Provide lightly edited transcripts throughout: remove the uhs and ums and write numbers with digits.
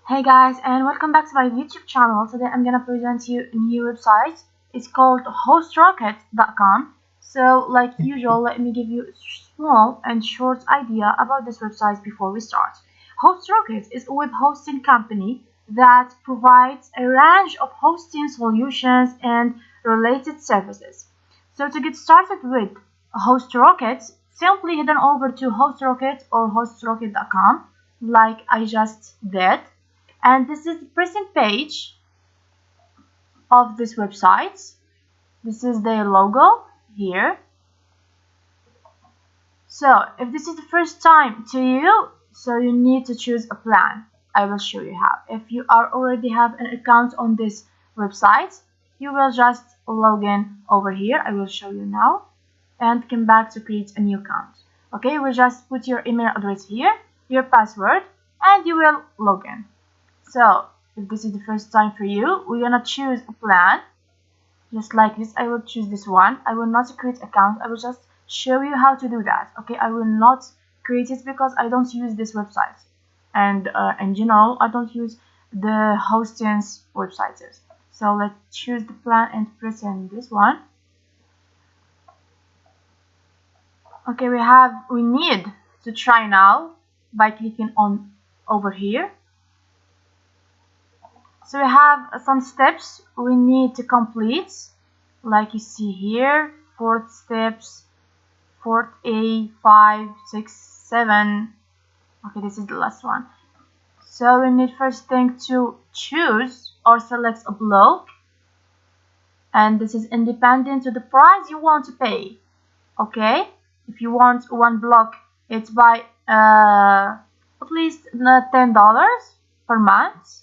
Hey guys, and welcome back to my YouTube channel. Today I'm gonna present you a new website. It's called HostRocket.com. So like usual, let me give you a small and short idea about this website before we start. HostRocket is a web hosting company that provides a range of hosting solutions and related services. So to get started with HostRocket, simply head on over to HostRocket or HostRocket.com like I just did, and this is the present page of this website. This is their logo here. So if this is the first time to you, so you need to choose a plan. I will show you how. If you already have an account on this website, you will just log in over here. I will show you now and come back to create a new account. Okay, you will just put your email address here, your password, and you will log in. So if this is the first time for you, we're gonna choose a plan just like this. I will choose this one. I will not create account. I will just show you how to do that. Okay, I will not create it because I don't use this website, and in general I don't use the hostings websites. So let's choose the plan and press in this one. Okay, we need to try now by clicking on over here. So we have some steps we need to complete, like you see here, 4 steps, 4A, 5, 6, 7. Okay, this is the last one. So we need first thing to choose or select a block, and this is independent to the price you want to pay. Okay, if you want one block, it's by at least $10 per month.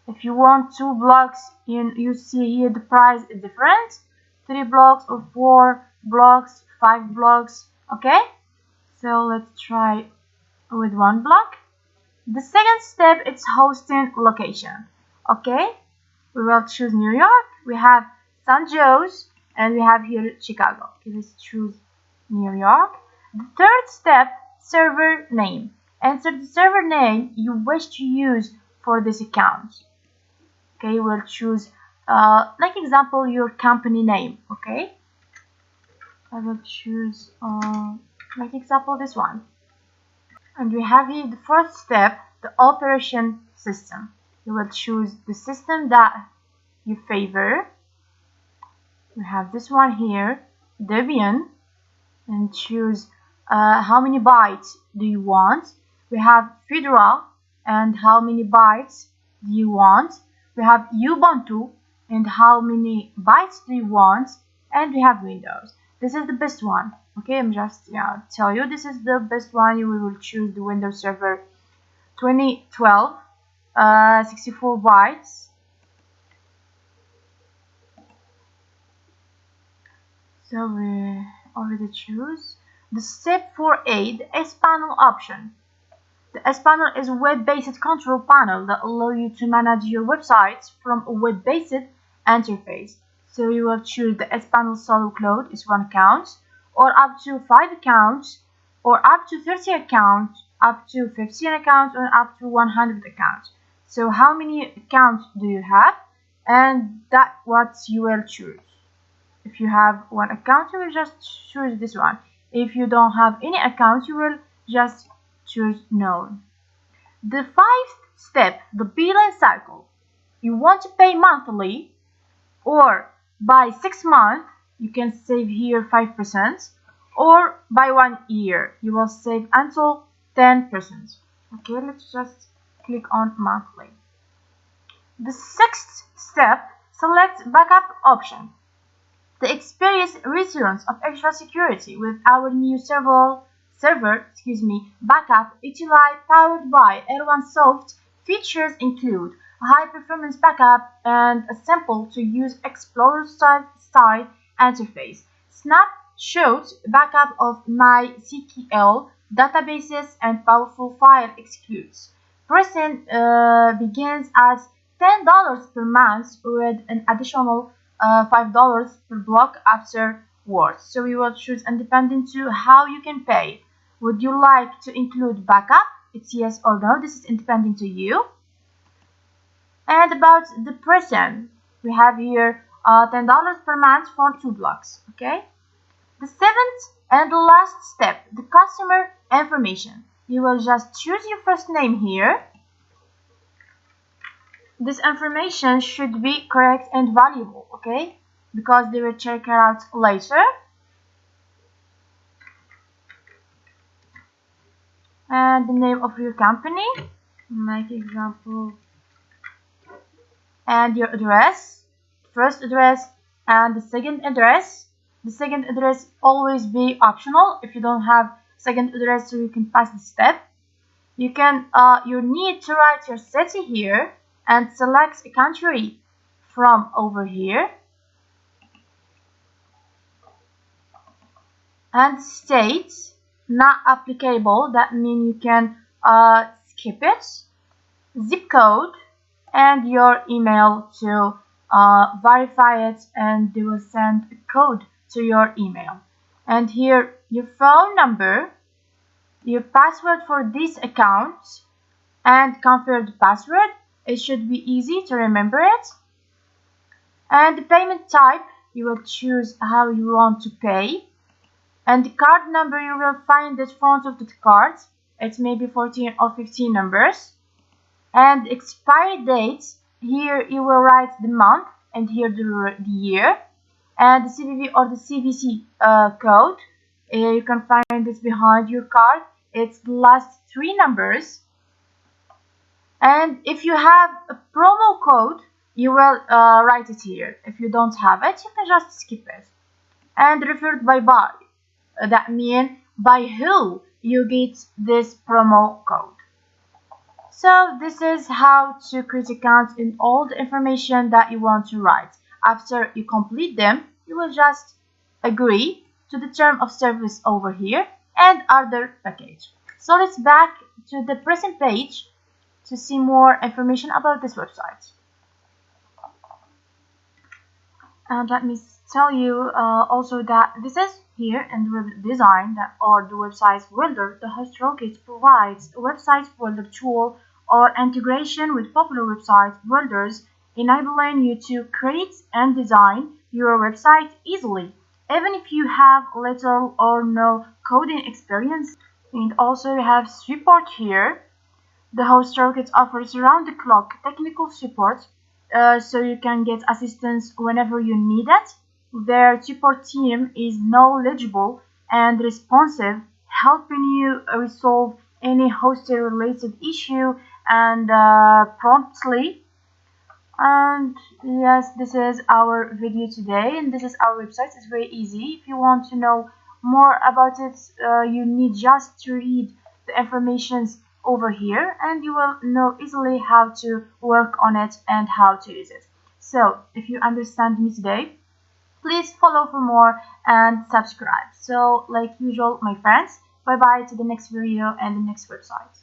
If you want 2 blocks, you see here the price is different. 3 blocks or 4 blocks, 5 blocks. Okay, so let's try with 1 block. The second step is hosting location. Okay, we will choose New York. We have San Jose and we have here Chicago. Okay, let's choose New York. The third step, server name. Enter the server name you wish to use for this account. Okay, we'll choose like example your company name. Okay, I will choose like example this one. And we have here the fourth step, the operation system. You will choose the system that you favor. We have this one here, Debian, and choose how many bytes do you want. We have Fedora and how many bytes do you want. We have Ubuntu and how many bytes do you want, and we have Windows. This is the best one. Okay, I'm just tell you this is the best one. You will choose the Windows Server 2012, 64 bytes. So we already choose the step 4A, the S panel option. The S panel is a web-based control panel that allows you to manage your websites from a web-based interface. So you will choose the S panel solo cloud is 1 account, or up to 5 accounts, or up to 30 accounts, up to 15 accounts, or up to 100 accounts. So how many accounts do you have? And that's what you will choose. If you have 1 account, you will just choose this one. If you don't have any account, you will just choose no. The 5th step, the billing cycle. You want to pay monthly or by 6 months, you can save here 5%, or by 1 year, you will save until 10%. Okay, let's just click on monthly. The 6th step, select backup option. The experience reassurance of extra security with our new server backup ETLI powered by L1Soft features include a high-performance backup and a simple-to-use Explorer-style interface. Snapshot backup of MySQL databases and powerful file excludes. Pricing begins at $10 per month with an additional $5 per block afterwards. So we will choose independent to how you can pay. Would you like to include backup? It's yes or no. This is independent to you. And about the person, we have here $10 per month for 2 blocks. Okay. The seventh and the last step, the customer information. You will just choose your first name here. This information should be correct and valuable, okay? Because they will check it out later. And the name of your company, like example, and your address, first address and the second address. The second address always be optional. If you don't have second address, so you can pass the step. You need to write your city here and select a country from over here. And state, not applicable, that means you can skip it. Zip code and your email to verify it, and they will send a code to your email. And here your phone number, your password for this account, and confirm the password. It should be easy to remember it. And the payment type, you will choose how you want to pay. And the card number, you will find at front of the card. It may be 14 or 15 numbers. And expiry date, here you will write the month and here the year. And the CVV or the CVC code, you can find it behind your card. It's the last 3 numbers. And if you have a promo code, you will write it here. If you don't have it, you can just skip it. And referred by. That means by who you get this promo code. So this is how to create accounts in all the information that you want to write. After you complete them, you will just agree to the term of service over here and other package. So let's back to the present page to see more information about this website. And let me tell you also that this is here in the web design that or the website builder. The HostRocket provides a website builder tool or integration with popular website builders, enabling you to create and design your website easily, even if you have little or no coding experience. And also you have support here. The HostRocket offers around-the-clock technical support, so you can get assistance whenever you need it. Their support team is knowledgeable and responsive, helping you resolve any hosting-related issue and promptly. And yes, this is our video today, and this is our website. It's very easy. If you want to know more about it, you need just to read the informations over here, and you will know easily how to work on it and how to use it. So if you understand me today, please follow for more and subscribe. So like usual, my friends, bye bye to the next video and the next website.